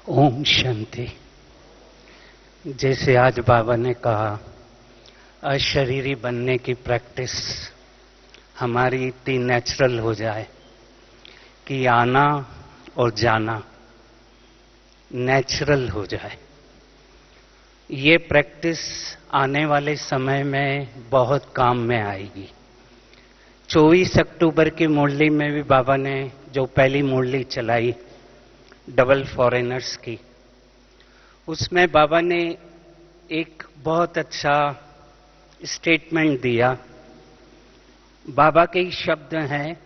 ओम शांति। जैसे आज बाबा ने कहा, अशरीरी बनने की प्रैक्टिस हमारी इतनी नेचुरल हो जाए कि आना और जाना नेचुरल हो जाए। ये प्रैक्टिस आने वाले समय में बहुत काम में आएगी। 24 अक्टूबर की मुरली में भी बाबा ने जो पहली मुरली चलाई डबल फॉरेनर्स की, उसमें बाबा ने एक बहुत अच्छा स्टेटमेंट दिया। बाबा के शब्द हैं,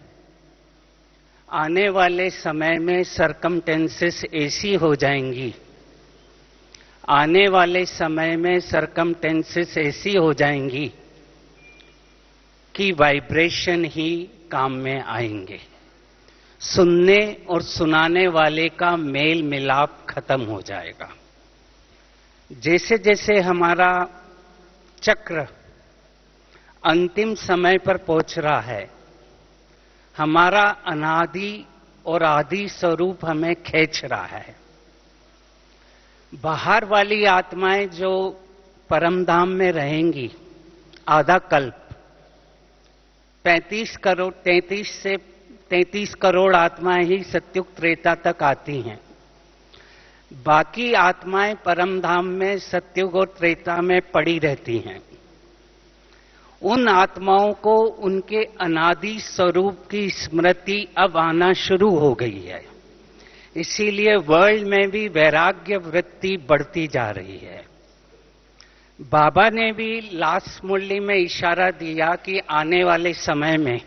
आने वाले समय में सरकमटेंसेस ऐसी हो जाएंगी, आने वाले समय में सरकमटेंसेस ऐसी हो जाएंगी कि वाइब्रेशन ही काम में आएंगे। सुनने और सुनाने वाले का मेल मिलाप खत्म हो जाएगा। जैसे जैसे हमारा चक्र अंतिम समय पर पहुंच रहा है, हमारा अनादि और आदि स्वरूप हमें खींच रहा है। बाहर वाली आत्माएं जो परमधाम में रहेंगी आधा कल्प, 33 करोड़ आत्माएं ही सत्युग त्रेता तक आती हैं। बाकी आत्माएं परमधाम में सत्युग और त्रेता में पड़ी रहती हैं। उन आत्माओं को उनके अनादि स्वरूप की स्मृति अब आना शुरू हो गई है। इसीलिए वर्ल्ड में भी वैराग्य वृत्ति बढ़ती जा रही है। बाबा ने भी लास्ट मुरली में इशारा दिया कि आने वाले समय में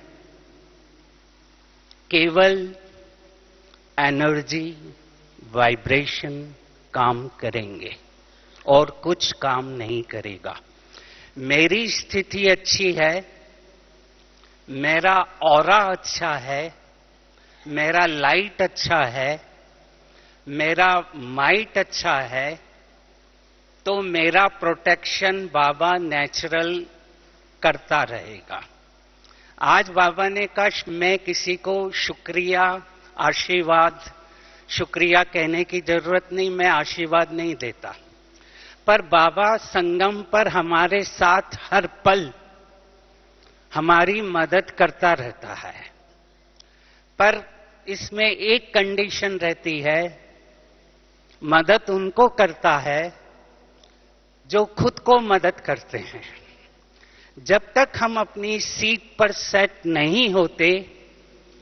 केवल एनर्जी वाइब्रेशन काम करेंगे और कुछ काम नहीं करेगा। मेरी स्थिति अच्छी है, मेरा ऑरा अच्छा है, मेरा लाइट अच्छा है, मेरा माइट अच्छा है, तो मेरा प्रोटेक्शन बाबा नेचुरल करता रहेगा। आज बाबा ने कहा, मैं किसी को शुक्रिया आशीर्वाद शुक्रिया कहने की जरूरत नहीं, मैं आशीर्वाद नहीं देता, पर बाबा संगम पर हमारे साथ हर पल हमारी मदद करता रहता है। पर इसमें एक कंडीशन रहती है, मदद उनको करता है जो खुद को मदद करते हैं। जब तक हम अपनी सीट पर सेट नहीं होते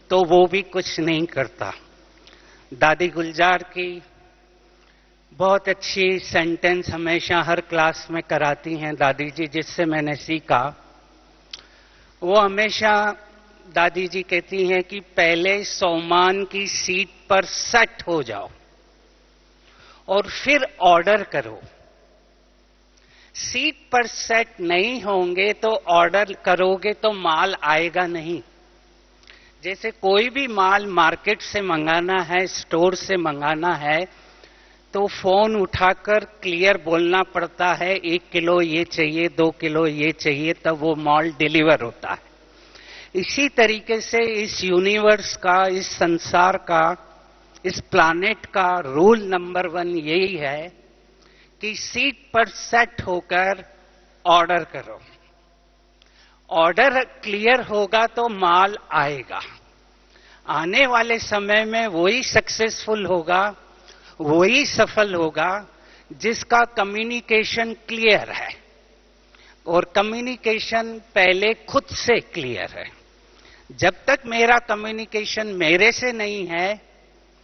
तो वो भी कुछ नहीं करता। दादी गुलजार की बहुत अच्छी सेंटेंस हमेशा हर क्लास में कराती हैं दादी जी, जिससे मैंने सीखा। वो हमेशा दादी जी कहती हैं कि पहले सोमान की सीट पर सेट हो जाओ और फिर ऑर्डर करो। सीट पर सेट नहीं होंगे तो ऑर्डर करोगे तो माल आएगा नहीं। जैसे कोई भी माल मार्केट से मंगाना है, स्टोर से मंगाना है, तो फोन उठाकर क्लियर बोलना पड़ता है, 1 किलो ये चाहिए, 2 किलो ये चाहिए, तब वो माल डिलीवर होता है। इसी तरीके से इस यूनिवर्स का, इस संसार का, इस प्लानेट का रूल नंबर 1 यही है कि सीट पर सेट होकर ऑर्डर करो। ऑर्डर क्लियर होगा तो माल आएगा। आने वाले समय में वही सक्सेसफुल होगा, वही सफल होगा जिसका कम्युनिकेशन क्लियर है। और कम्युनिकेशन पहले खुद से क्लियर है। जब तक मेरा कम्युनिकेशन मेरे से नहीं है,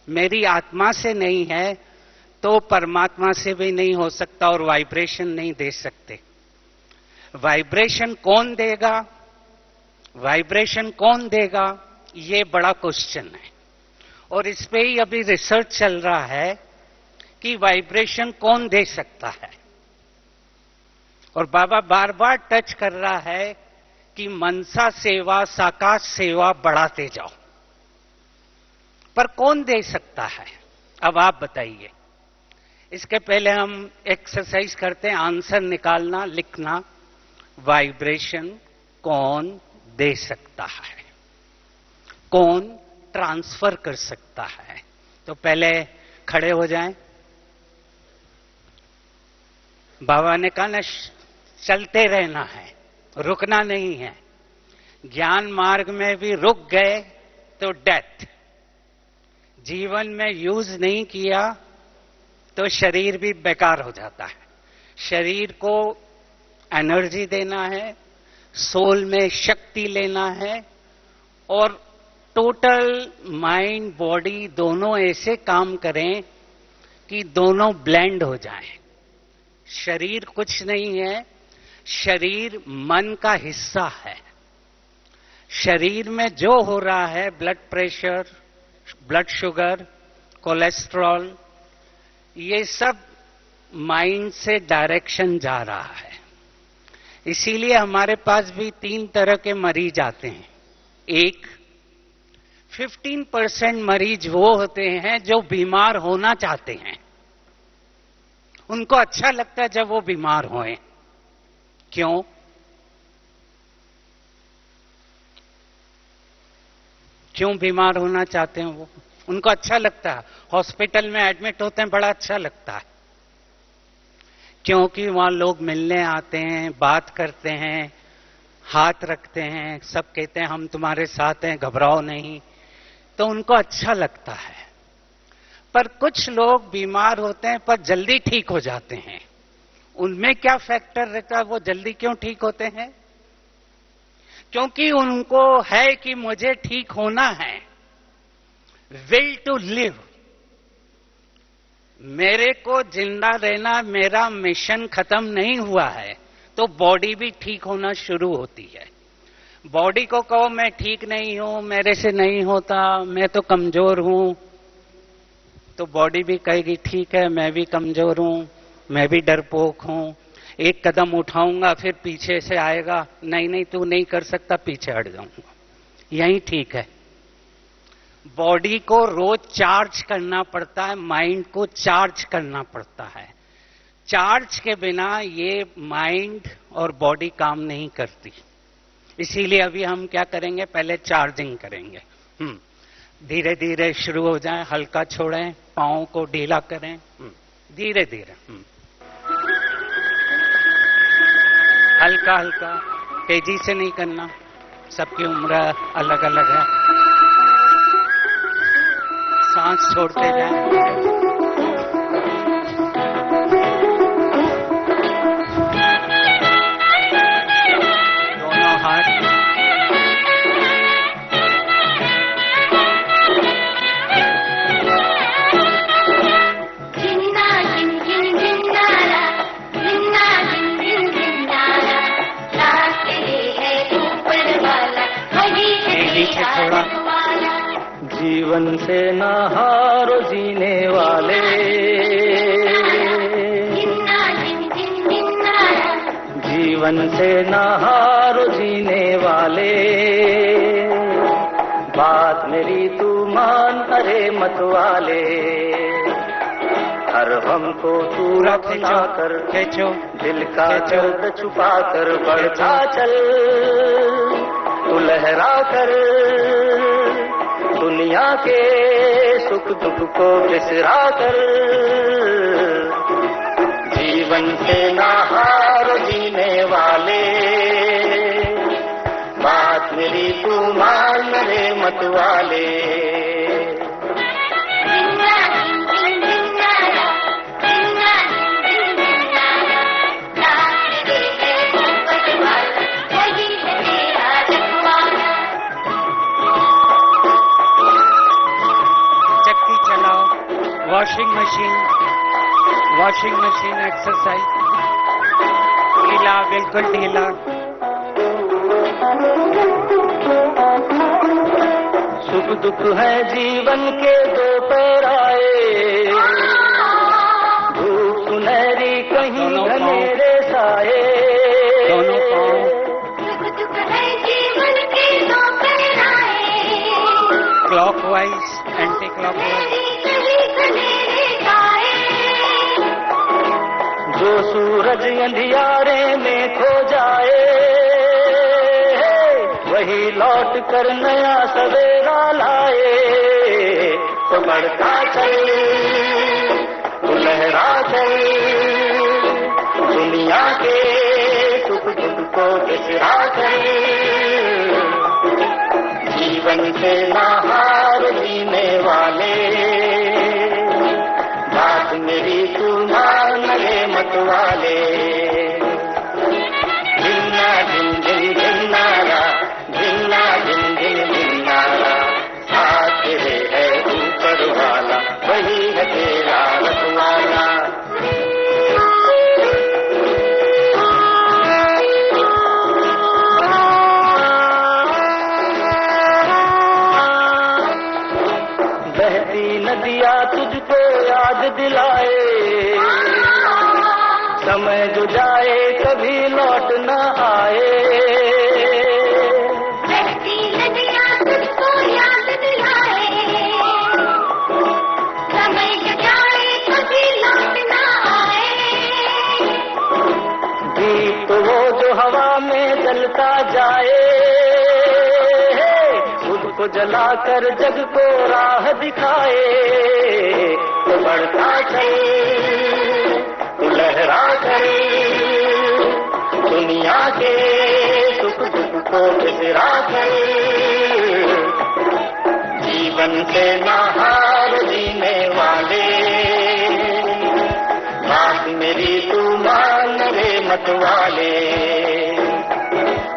मेरी आत्मा से नहीं है, तो परमात्मा से भी नहीं हो सकता और वाइब्रेशन नहीं दे सकते। वाइब्रेशन कौन देगा, वाइब्रेशन कौन देगा, ये बड़ा क्वेश्चन है। और इस पे ही अभी रिसर्च चल रहा है कि वाइब्रेशन कौन दे सकता है। और बाबा बार बार टच कर रहा है कि मनसा सेवा, साकार सेवा बढ़ाते जाओ। पर कौन दे सकता है, अब आप बताइए। इसके पहले हम एक्सरसाइज करते हैं, आंसर निकालना, लिखना। वाइब्रेशन कौन दे सकता है, कौन ट्रांसफर कर सकता है। तो पहले खड़े हो जाएं। बाबा ने कहा ना, चलते रहना है, रुकना नहीं है। ज्ञान मार्ग में भी रुक गए तो डेथ। जीवन में यूज नहीं किया तो शरीर भी बेकार हो जाता है। शरीर को एनर्जी देना है, सोल में शक्ति लेना है, और टोटल माइंड बॉडी दोनों ऐसे काम करें कि दोनों ब्लेंड हो जाएं। शरीर कुछ नहीं है, शरीर मन का हिस्सा है। शरीर में जो हो रहा है, blood pressure, blood sugar, cholesterol, ये सब माइंड से डायरेक्शन जा रहा है। इसीलिए हमारे पास भी 3 तरह के मरीज आते हैं। एक 15% मरीज वो होते हैं जो बीमार होना चाहते हैं। उनको अच्छा लगता है जब वो बीमार होएं। क्यों? क्यों बीमार होना चाहते हैं वो? उनको अच्छा लगता है। हॉस्पिटल में एडमिट होते हैं, बड़ा अच्छा लगता है, क्योंकि वहां लोग मिलने आते हैं, बात करते हैं, हाथ रखते हैं, सब कहते हैं हम तुम्हारे साथ हैं, घबराओ नहीं, तो उनको अच्छा लगता है। पर कुछ लोग बीमार होते हैं पर जल्दी ठीक हो जाते हैं। उनमें क्या फैक्टर रहता है, वो जल्दी क्यों ठीक होते हैं? क्योंकि उनको है कि मुझे ठीक होना है, विल टू लिव। मेरे को जिंदा रहना, मेरा मिशन खत्म नहीं हुआ है, तो बॉडी भी ठीक होना शुरू होती है। बॉडी को कहो मैं ठीक नहीं हूं, मेरे से नहीं होता, मैं तो कमजोर हूं, तो बॉडी भी कहेगी ठीक है, मैं भी कमजोर हूं, मैं भी डरपोक हूं, एक कदम उठाऊंगा फिर पीछे से आएगा, नहीं नहीं तू नहीं कर सकता, पीछे हट जाऊंगा। यही ठीक है। बॉडी को रोज चार्ज करना पड़ता है, माइंड को चार्ज करना पड़ता है। चार्ज के बिना ये माइंड और बॉडी काम नहीं करती। इसीलिए अभी हम क्या करेंगे, पहले चार्जिंग करेंगे। धीरे धीरे शुरू हो जाए, हल्का छोड़ें, पांव को ढीला करें, धीरे धीरे, हल्का हल्का, तेजी से नहीं करना, सबकी उम्र अलग अलग है। सांस छोड़ते जाएं। दोनों हाथ नीचे थोड़ा। जीवन से ना हारो जीने वाले, जीवन से ना हारो जीने वाले, बात मेरी तू मान, अरे मत वाले, हर हमको तू रखना कर, दिल का दर्द छुपा कर, बढ़ता चल तू लहरा कर, दुनिया के सुख दुख को बिसरा कर, जीवन से ना हार जीने वाले, बात मेरी तू मान रे मत वाले। वॉशिंग मशीन एक्सरसाइज, ढीला, बिल्कुल ढीला। सुख दुख है जीवन के दो पैराए, धूप सुनहरी कहीं घनेरे साए, दोनों पाँव। सुख दुख है जीवन के दो पैराए, क्लॉकवाइज, एंटी क्लॉकवाइज। जो सूरज अंधियारे में खो जाए, वही लौट कर नया सवेरा लाए, तो बढ़ता चल, तो लहरा चल, को बिसरा कर, जीवन से ना हार जीने वाले, बात मेरी तू मान रे मत वाले। धिन्ना धिन धिन धिन्नारा, धिन्ना धिन धिन धिन्नारा, साथ तेरे है ऊपर वाला, वही है तेरा रखवाला। बहती नदियाँ तुझको याद दिलाए, समय जो जाए कभी लौट न आए। बहती नदियाँ तुझको याद दिलाए, समय जो जाए कभी लौट न आए। दीप वो जो हवा में जलता जाए, उसको जलाकर जग को राह दिखाए। तो बढ़ता चल, तू लहरा कर, दुनिया के सुख दुख को बिसरा कर, जीवन से ना हार जीने वाले, बात मेरी तू मान रे मत वाले।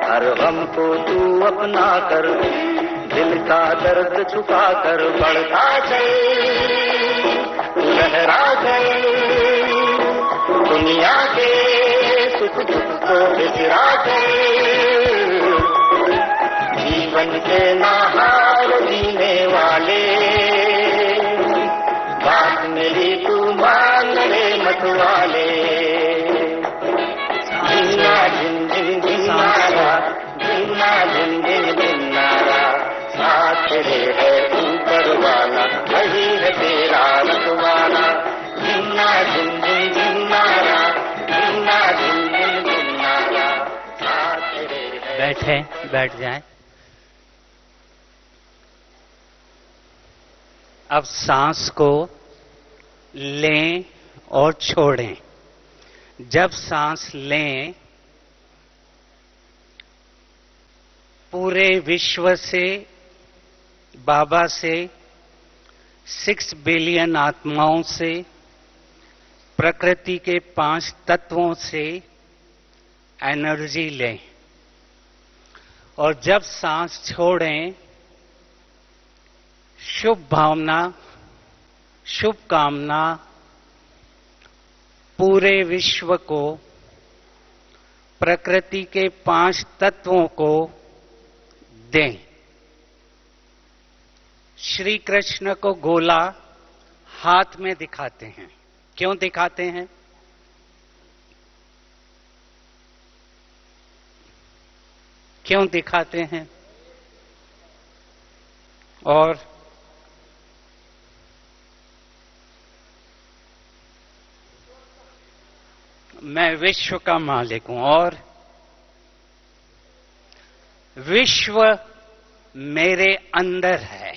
हर गम को तू अपना कर, दिल का दर्द छुपा कर, बढ़ता चल, लहरा कर, दुनिया के सुख दुख को बिसरा कर, जीवन से ना हार जीने वाले, बात मेरी तू मान रे मत वाले। धिन्ना धिन धिन धिन्नारा, धिन्ना धिन धिन धिन्नारा, साथ तेरे है ऊपर वाला, वही है तेरा रखवाला। धिन्ना धिन धिन धिन्नारा, धिन्ना धिन धिन धिन्नारा, साथ तेरे है। बैठे, बैठ जाएं। अब सांस को लें और छोड़ें। जब सांस लें, पूरे विश्व से, बाबा से, 6 बिलियन आत्माओं से, प्रकृति के 5 तत्वों से एनर्जी लें। और जब सांस छोड़ें, शुभ भावना, शुभ कामना पूरे विश्व को, प्रकृति के 5 तत्वों को दें। श्री कृष्ण को गोला हाथ में दिखाते हैं। क्यों दिखाते हैं? क्यों दिखाते हैं? और मैं विश्व का मालिक हूं, और विश्व मेरे अंदर है।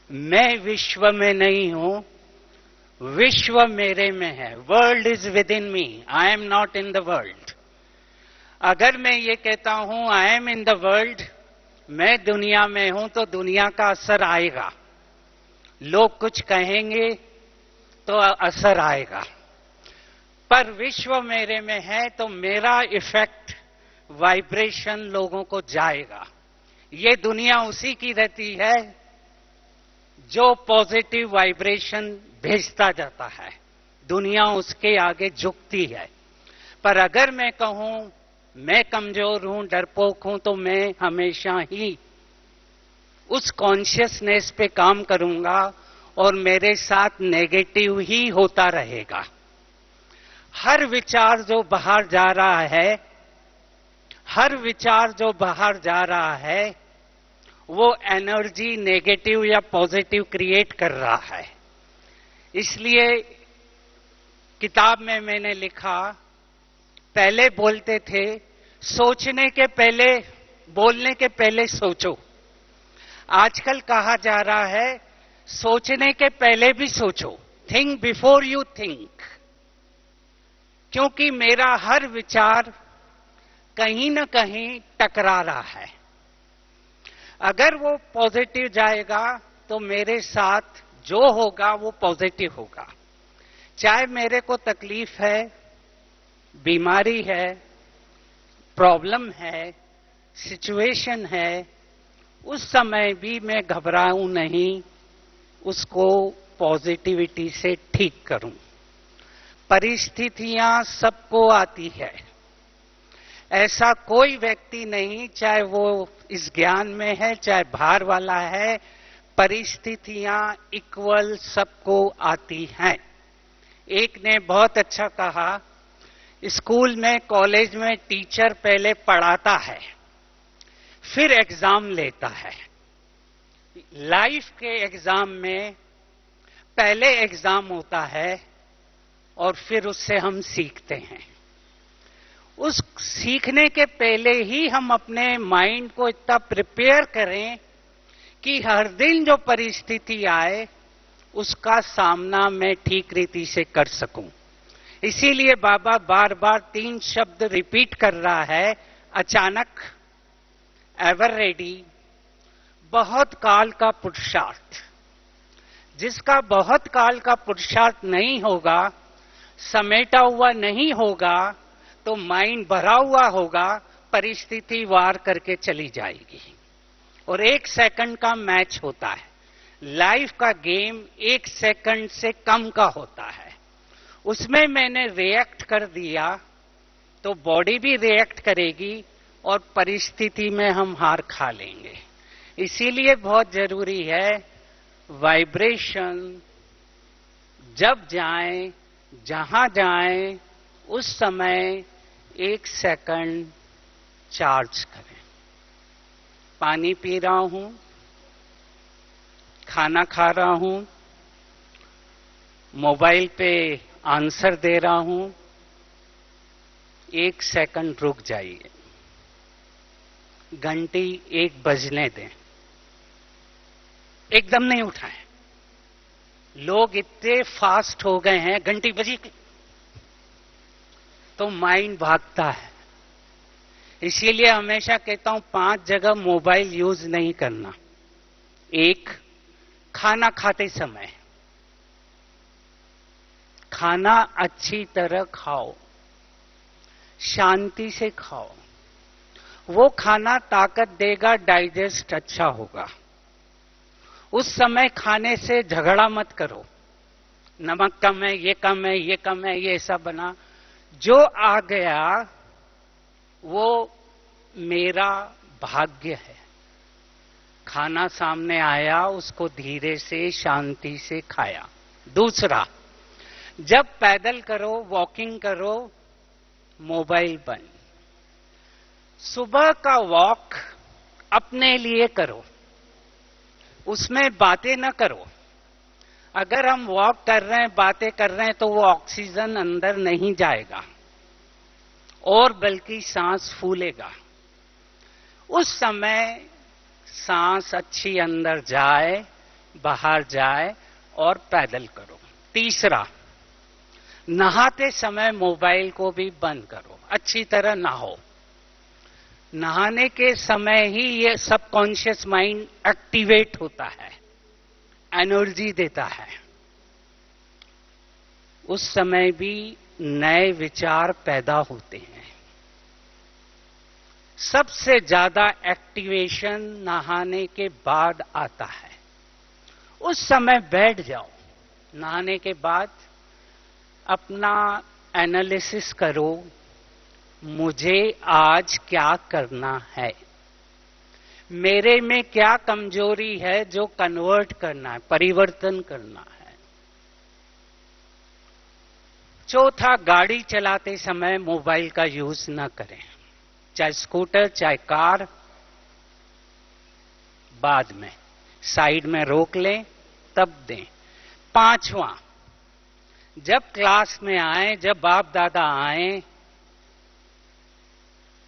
मैं विश्व में नहीं हूं, विश्व मेरे में है। World is with in me, I am not in the world. अगर मैं ये कहता हूं I am in the world, मैं दुनिया में हूं, तो दुनिया का असर आएगा। लोग कुछ कहेंगे तो असर आएगा। पर विश्व मेरे में है तो मेरा इफेक्ट, वाइब्रेशन लोगों को जाएगा। ये दुनिया उसी की रहती है जो पॉजिटिव वाइब्रेशन भेजता जाता है। दुनिया उसके आगे झुकती है। पर अगर मैं कहूं मैं कमजोर हूं, डरपोक हूं, तो मैं हमेशा ही उस कॉन्शियसनेस पे काम करूंगा और मेरे साथ नेगेटिव ही होता रहेगा। हर विचार जो बाहर जा रहा है, हर विचार जो बाहर जा रहा है, वो एनर्जी नेगेटिव या पॉजिटिव क्रिएट कर रहा है। इसलिए किताब में मैंने लिखा, पहले बोलते थे सोचने के पहले, बोलने के पहले सोचो। आजकल कहा जा रहा है सोचने के पहले भी सोचो, थिंक बिफोर यू थिंक। क्योंकि मेरा हर विचार कहीं न कहीं टकरा रहा है। अगर वो पॉजिटिव जाएगा तो मेरे साथ जो होगा वो पॉजिटिव होगा। चाहे मेरे को तकलीफ है, बीमारी है, प्रॉब्लम है, सिचुएशन है, उस समय भी मैं घबराऊं नहीं, उसको पॉजिटिविटी से ठीक करूं। परिस्थितियां सबको आती है, ऐसा कोई व्यक्ति नहीं, चाहे वो इस ज्ञान में है चाहे बाहर वाला है, परिस्थितियां इक्वल सबको आती हैं। एक ने बहुत अच्छा कहा, स्कूल में कॉलेज में टीचर पहले पढ़ाता है फिर एग्जाम लेता है। लाइफ के एग्जाम में पहले एग्जाम होता है और फिर उससे हम सीखते हैं। उस सीखने के पहले ही हम अपने माइंड को इतना प्रिपेयर करें कि हर दिन जो परिस्थिति आए उसका सामना मैं ठीक रीति से कर सकूं। इसीलिए बाबा बार बार 3 शब्द रिपीट कर रहा है, अचानक, एवर रेडी, बहुत काल का पुरुषार्थ। जिसका बहुत काल का पुरुषार्थ नहीं होगा, समेटा हुआ नहीं होगा, तो माइंड भरा हुआ होगा, परिस्थिति वार करके चली जाएगी। और 1 सेकंड का मैच होता है, लाइफ का गेम 1 सेकंड से कम का होता है। उसमें मैंने रिएक्ट कर दिया तो बॉडी भी रिएक्ट करेगी और परिस्थिति में हम हार खा लेंगे। इसीलिए बहुत जरूरी है वाइब्रेशन जब जाए, जहां जाए, उस समय 1 सेकंड चार्ज करें। पानी पी रहा हूं, खाना खा रहा हूं, मोबाइल पे आंसर दे रहा हूं, 1 सेकंड रुक जाइए, घंटी 1 बजने दें, एकदम नहीं उठाएं। लोग इतने फास्ट हो गए हैं, घंटी बजी तो माइंड भागता है। इसीलिए हमेशा कहता हूं 5 जगह मोबाइल यूज नहीं करना। 1, खाना खाते समय, खाना अच्छी तरह खाओ, शांति से खाओ, वो खाना ताकत देगा, डाइजेस्ट अच्छा होगा। उस समय खाने से झगड़ा मत करो, नमक कम है, ये कम है, ये कम है, ये सब बना। जो आ गया वो मेरा भाग्य है। खाना सामने आया, उसको धीरे से शांति से खाया। दूसरा, जब पैदल करो, वॉकिंग करो, मोबाइल बंद। सुबह का वॉक अपने लिए करो, उसमें बातें न करो। अगर हम वॉक कर रहे हैं, बातें कर रहे हैं, तो वो ऑक्सीजन अंदर नहीं जाएगा और बल्कि सांस फूलेगा। उस समय सांस अच्छी अंदर जाए, बाहर जाए और पैदल करो। तीसरा, नहाते समय मोबाइल को भी बंद करो, अच्छी तरह नहाओ। नहाने के समय ही ये सबकॉन्शियस माइंड एक्टिवेट होता है, एनर्जी देता है। उस समय भी नए विचार पैदा होते हैं। सबसे ज्यादा एक्टिवेशन नहाने के बाद आता है। उस समय बैठ जाओ, नहाने के बाद अपना एनालिसिस करो, मुझे आज क्या करना है, मेरे में क्या कमजोरी है जो कन्वर्ट करना है, परिवर्तन करना है। चौथा, गाड़ी चलाते समय मोबाइल का यूज न करें, चाहे स्कूटर चाहे कार, बाद में साइड में रोक लें तब दें। 5वां, जब क्लास में आए, जब बाप दादा आए,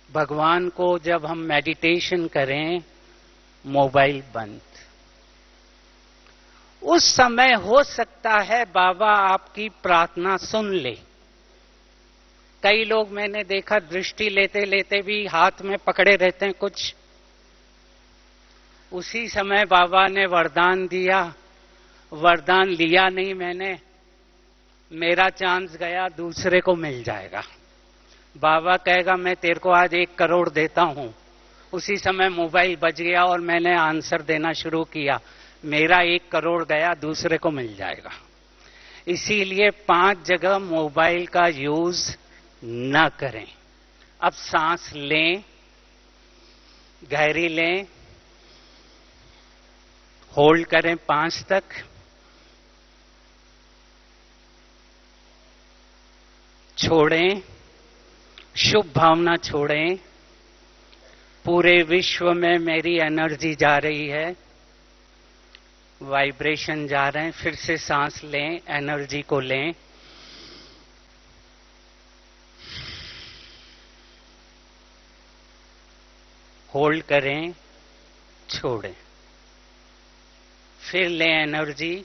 भगवान को जब हम मेडिटेशन करें, मोबाइल बंद। उस समय हो सकता है बाबा आपकी प्रार्थना सुन ले, कई लोग मैंने देखा दृष्टि लेते लेते भी हाथ में पकड़े रहते हैं कुछ। उसी समय बाबा ने वरदान दिया, वरदान लिया नहीं मैंने, मेरा चांस गया, दूसरे को मिल जाएगा। बाबा कहेगा मैं तेरे को आज 1 करोड़ देता हूं। उसी समय मोबाइल बज गया और मैंने आंसर देना शुरू किया, मेरा 1 करोड़ गया, दूसरे को मिल जाएगा। इसीलिए 5 जगह मोबाइल का यूज न करें। अब सांस लें, गहरी लें, होल्ड करें 5 तक, छोड़ें, शुभ भावना छोड़ें। पूरे विश्व में मेरी एनर्जी जा रही है, वाइब्रेशन जा रहे हैं। फिर से सांस लें, एनर्जी को लें, होल्ड करें, छोड़ें, फिर लें एनर्जी,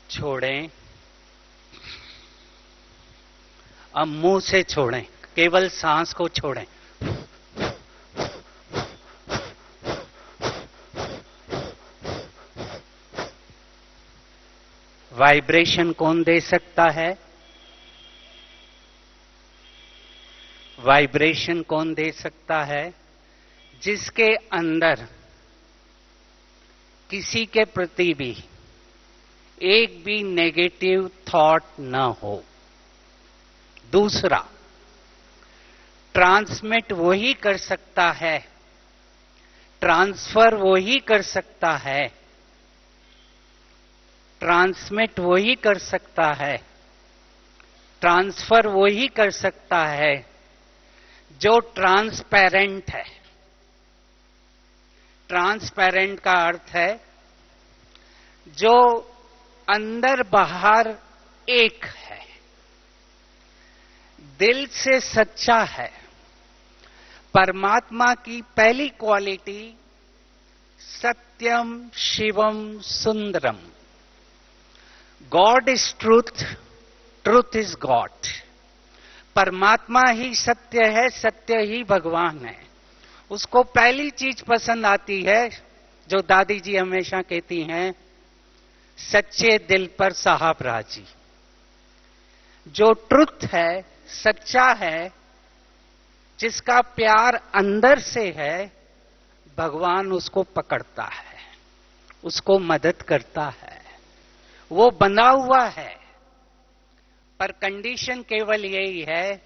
छोड़ें। अब मुंह से छोड़ें, केवल सांस को छोड़ें। वाइब्रेशन कौन दे सकता है? वाइब्रेशन कौन दे सकता है? जिसके अंदर किसी के प्रति भी एक भी नेगेटिव थॉट न हो। दूसरा, ट्रांसमिट वही कर सकता है, ट्रांसफर वही कर सकता है, ट्रांसमिट वही कर सकता है, ट्रांसफर वही कर सकता है जो ट्रांसपेरेंट है। ट्रांसपेरेंट का अर्थ है जो अंदर बाहर एक है, दिल से सच्चा है। परमात्मा की पहली quality Satyam Shivam Sundaram. God is truth, truth is God. परमात्मा ही सत्य है, सत्य ही भगवान है। उसको पहली चीज पसंद आती है जो दादी जी हमेशा कहती हैं, सच्चे दिल पर साहब राजी। जो ट्रुथ है, सच्चा है, जिसका प्यार अंदर से है, भगवान उसको पकड़ता है, उसको मदद करता है। वो बंधा हुआ है, पर कंडीशन केवल यही है,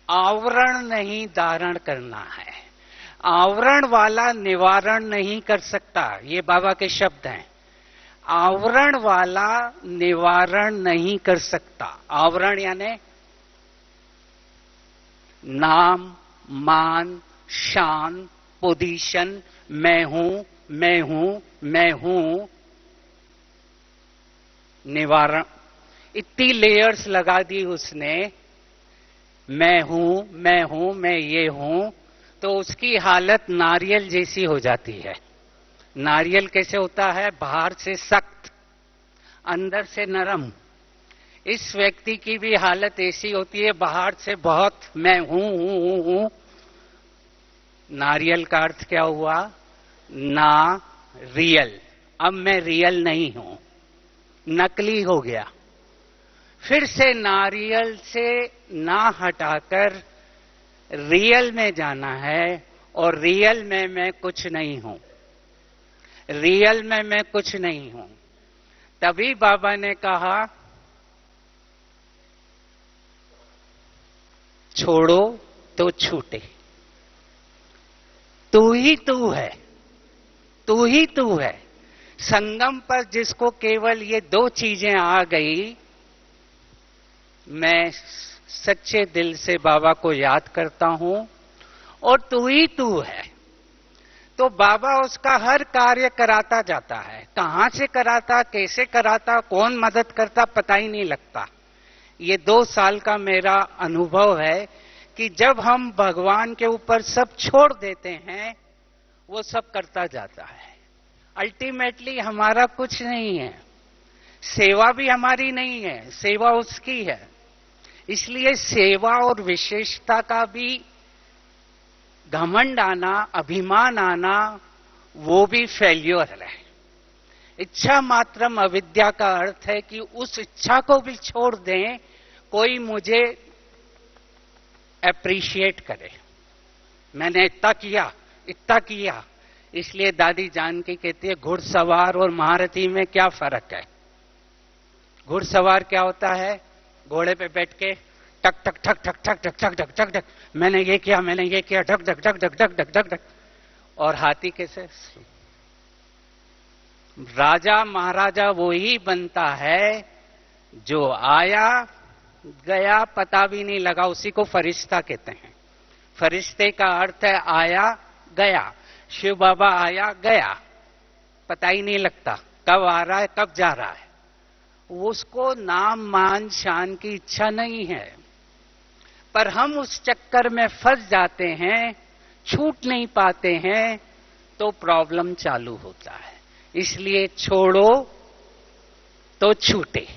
आवरण नहीं धारण करना है। आवरण वाला निवारण नहीं कर सकता, ये बाबा के शब्द हैं। आवरण वाला निवारण नहीं कर सकता। आवरण यानी नाम, मान, शान, पोजीशन, मैं हूं, मैं हूं, मैं हूं। निवारण, इतनी लेयर्स लगा दी उसने, मैं हूं, मैं हूं, मैं ये हूं, तो उसकी हालत नारियल जैसी हो जाती है। नारियल कैसे होता है? बाहर से सख्त, अंदर से नरम। इस व्यक्ति की भी हालत ऐसी होती है, बाहर से बहुत मैं हूं। नारियल का अर्थ क्या हुआ? ना रियल। अब मैं रियल नहीं हूं, नकली हो गया। फिर से नारियल से ना हटाकर रियल में जाना है, और रियल में मैं कुछ नहीं हूं। रियल में मैं कुछ नहीं हूं। तभी बाबा ने कहा, छोड़ो तो छूटे। तू ही तू है, तू ही तू है। संगम पर जिसको केवल ये 2 चीजें आ गई, मैं सच्चे दिल से बाबा को याद करता हूं और तू ही तू है, तो बाबा उसका हर कार्य कराता जाता है। कहां से कराता, कैसे कराता, कौन मदद करता, पता ही नहीं लगता। ये 2 साल का मेरा अनुभव है कि जब हम भगवान के ऊपर सब छोड़ देते हैं, वो सब करता जाता है। अल्टीमेटली हमारा कुछ नहीं है, सेवा भी हमारी नहीं है, सेवा उसकी है। इसलिए सेवा और विशेषता का भी घमंड आना, अभिमान आना, वो भी फेल्योर है। इच्छा मात्रम अविद्या का अर्थ है कि उस इच्छा को भी छोड़ दें, कोई मुझे अप्रिशिएट करे। मैंने इतना किया। इसलिए दादी जानकी कहती है, घुड़सवार और महारथी में क्या फर्क है? घुड़सवार क्या होता है? घोड़े पे बैठ के टक टक ठक ठक ठक ठक ठक ठक ठक ठक, मैंने ये किया, ढक ढक ढक ढक ढक ढक ढक ढक। और हाथी कैसे? राजा महाराजा वो ही बनता है जो आया गया पता भी नहीं लगा, उसी को फरिश्ता कहते हैं। फरिश्ते का अर्थ है आया गया। शिव बाबा आया गया, पता ही नहीं लगता कब आ रहा है कब जा रहा है। उसको नाम मान शान की इच्छा नहीं है, पर हम उस चक्कर में फंस जाते हैं, छूट नहीं पाते हैं, तो प्रॉब्लम चालू होता है। इसलिए छोड़ो तो छूटे।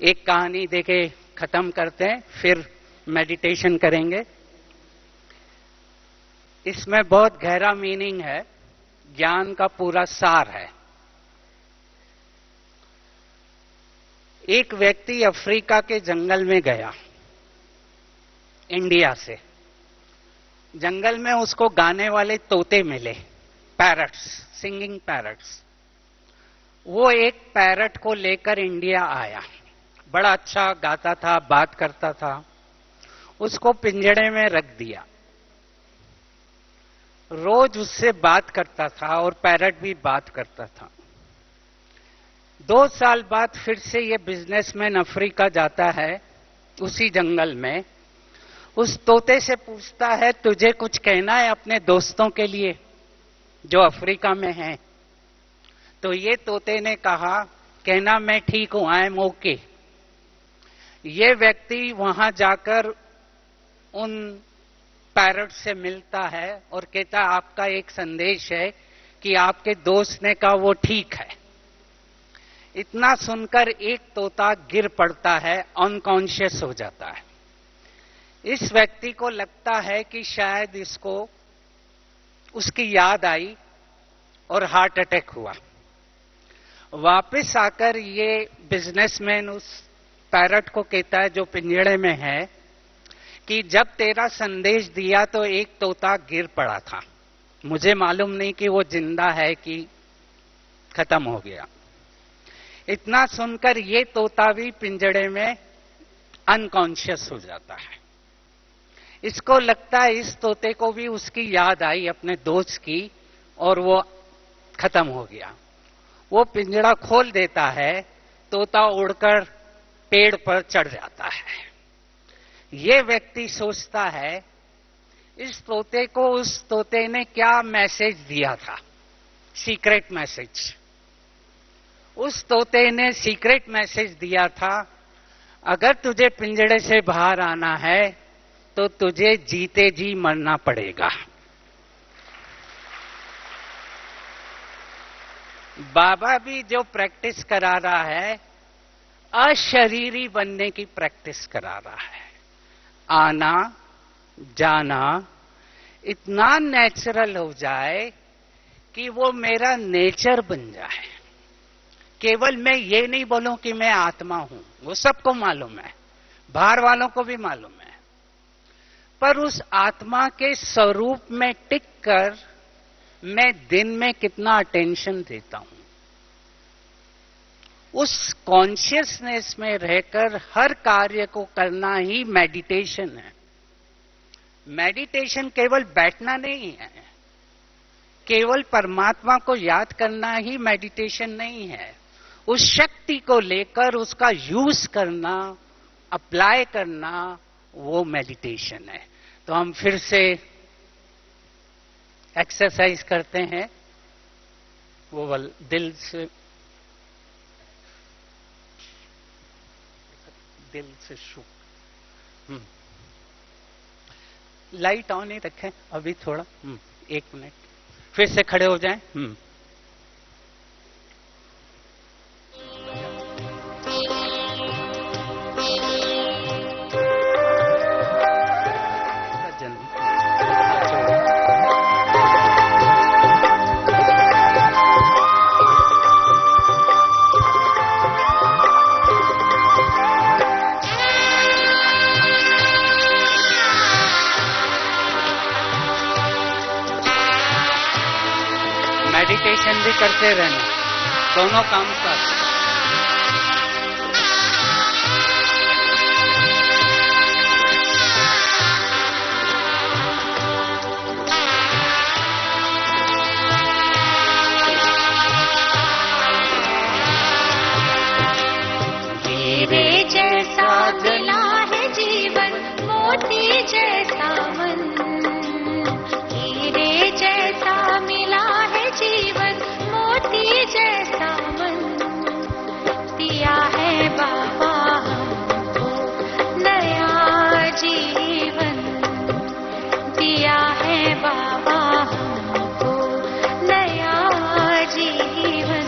एक कहानी देके खत्म करते हैं, फिर मेडिटेशन करेंगे। इसमें बहुत गहरा मीनिंग है, ज्ञान का पूरा सार है। एक व्यक्ति अफ्रीका के जंगल में गया, इंडिया से। जंगल में उसको गाने वाले तोते मिले, पैरट्स, सिंगिंग पैरट्स। वो एक पैरट को लेकर इंडिया आया। बड़ा अच्छा गाता था, बात करता था। उसको पिंजड़े में रख दिया। रोज उससे बात करता था और पैरट भी बात करता था। 2 साल बाद फिर से ये बिजनेसमैन अफ्रीका जाता है, उसी जंगल में। उस तोते से पूछता है, तुझे कुछ कहना है अपने दोस्तों के लिए जो अफ्रीका में हैं? तो ये तोते ने कहा, कहना मैं ठीक हूं, आई एम ओके। ये व्यक्ति वहां जाकर उन पैरट से मिलता है और कहता, आपका एक संदेश है कि आपके दोस्त ने कहा वो ठीक है। इतना सुनकर एक तोता गिर पड़ता है, अनकॉन्शियस हो जाता है। इस व्यक्ति को लगता है कि शायद इसको उसकी याद आई और हार्ट अटैक हुआ। वापस आकर ये बिजनेसमैन उस पैरट को कहता है जो पिंजड़े में है कि जब तेरा संदेश दिया तो एक तोता गिर पड़ा था, मुझे मालूम नहीं कि वो जिंदा है कि खत्म हो गया। इतना सुनकर ये तोता भी पिंजड़े में अनकॉन्शियस हो जाता है। इसको लगता है इस तोते को भी उसकी याद आई अपने दोस्त की और वो खत्म हो गया। वो पिंजड़ा खोल देता है, तोता उड़कर पेड़ पर चढ़ जाता है। ये व्यक्ति सोचता है इस तोते को उस तोते ने क्या मैसेज दिया था, सीक्रेट मैसेज। उस तोते ने सीक्रेट मैसेज दिया था, अगर तुझे पिंजड़े से बाहर आना है तो तुझे जीते जी मरना पड़ेगा। बाबा भी जो प्रैक्टिस करा रहा है, अशरीरी बनने की प्रैक्टिस करा रहा है। आना जाना इतना नेचुरल हो जाए कि वो मेरा नेचर बन जाए। केवल मैं ये नहीं बोलूं कि मैं आत्मा हूं, वो सबको मालूम है, बाहर वालों को भी मालूम है, पर उस आत्मा के स्वरूप में टिक कर मैं दिन में कितना अटेंशन देता हूं, उस कॉन्शियसनेस में रहकर हर कार्य को करना ही मेडिटेशन है। मेडिटेशन केवल बैठना नहीं है, केवल परमात्मा को याद करना ही मेडिटेशन नहीं है। उस शक्ति को लेकर उसका यूज करना, अप्लाई करना, वो मेडिटेशन है। तो हम फिर से एक्सरसाइज करते हैं, वो दिल से शुभ। लाइट ऑन ही रखें अभी थोड़ा, 1 मिनट, फिर से खड़े हो जाएं। करते रहना, दोनों काम साथ। हीरे जैसा मिला है जीवन, मोती जैसा मन। हीरे जैसा मिला है जीवन, मोती जैसा मन। दिया है बाबा हमको नया जीवन, दिया है बाबा हमको नया जीवन।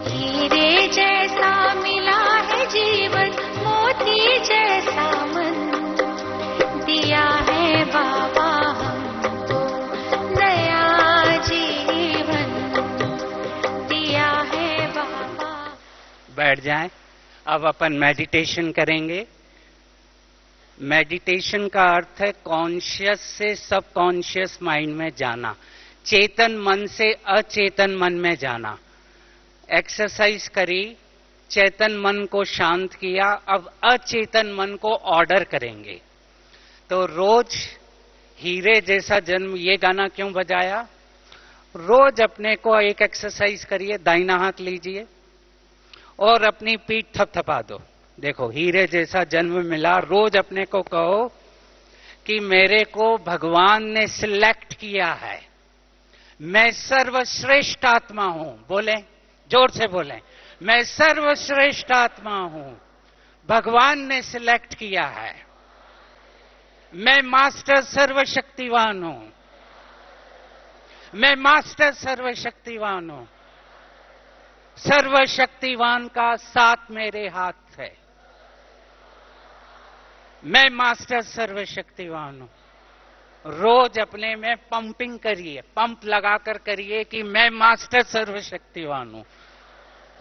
हीरे जैसा मिला है जीवन, मोती जैसा मन। दिया है बाबा हमको नया जीवन, दिया है बाबा। बैठ जाएं। अब अपन मेडिटेशन करेंगे। मेडिटेशन का अर्थ है कॉन्शियस से सबकॉन्शियस माइंड में जाना, चेतन मन से अचेतन मन में जाना। एक्सरसाइज करी, चेतन मन को शांत किया, अब अचेतन मन को ऑर्डर करेंगे। तो रोज हीरे जैसा जन्म, ये गाना क्यों बजाया? रोज अपने को एक एक्सरसाइज करिए, दाहिना हाथ लीजिए और अपनी पीठ थपथपा दो। देखो, हीरे जैसा जन्म मिला। रोज अपने को कहो कि मेरे को भगवान ने सिलेक्ट किया है, मैं सर्वश्रेष्ठ आत्मा हूं। बोलें, जोर से बोलें, मैं सर्वश्रेष्ठ आत्मा हूं, भगवान ने सिलेक्ट किया है। मैं मास्टर सर्वशक्तिवान हूं, मैं मास्टर सर्वशक्तिवान हूं। सर्वशक्तिवान का साथ मेरे हाथ है, मैं मास्टर सर्वशक्तिवान हूं। रोज अपने में पंपिंग करिए, पंप लगाकर करिए कि मैं मास्टर सर्वशक्तिवान हूं।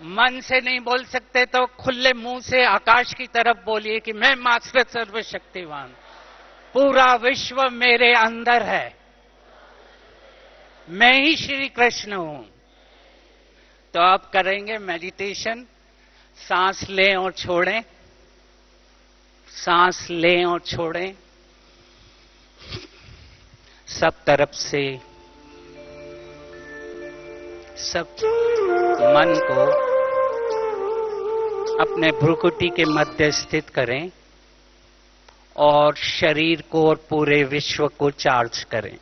मन से नहीं बोल सकते तो खुले मुंह से आकाश की तरफ बोलिए कि मैं मास्टर सर्वशक्तिवान, पूरा विश्व मेरे अंदर है, मैं ही श्री कृष्ण हूं। तो आप करेंगे मेडिटेशन। सांस लें और छोड़ें, सांस लें और छोड़ें, सब तरफ से सब मन को अपने भ्रुकुटी के मध्य स्थित करें और शरीर को और पूरे विश्व को चार्ज करें।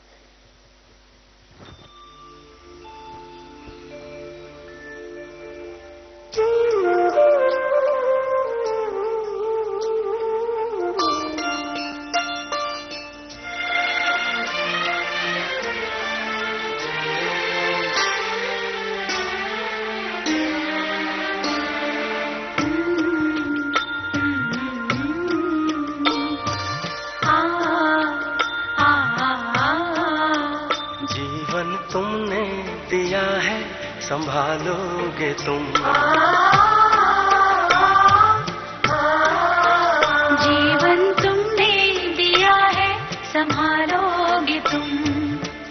संभालोगे तुम, जीवन तुमने दिया है, संभालोगे तुम।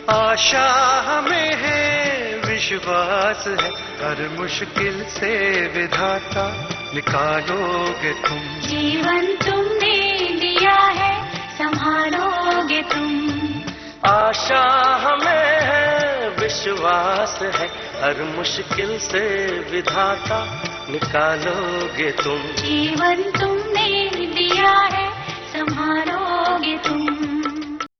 आशा हमें है, विश्वास है, हर मुश्किल से विधाता निकालोगे तुम। जीवन तुमने दिया है, संभालोगे तुम। आशा हमें है, विश्वास है, हर मुश्किल से विधाता निकालोगे तुम। जीवन तुमने दिया है, संभालोगे तुम।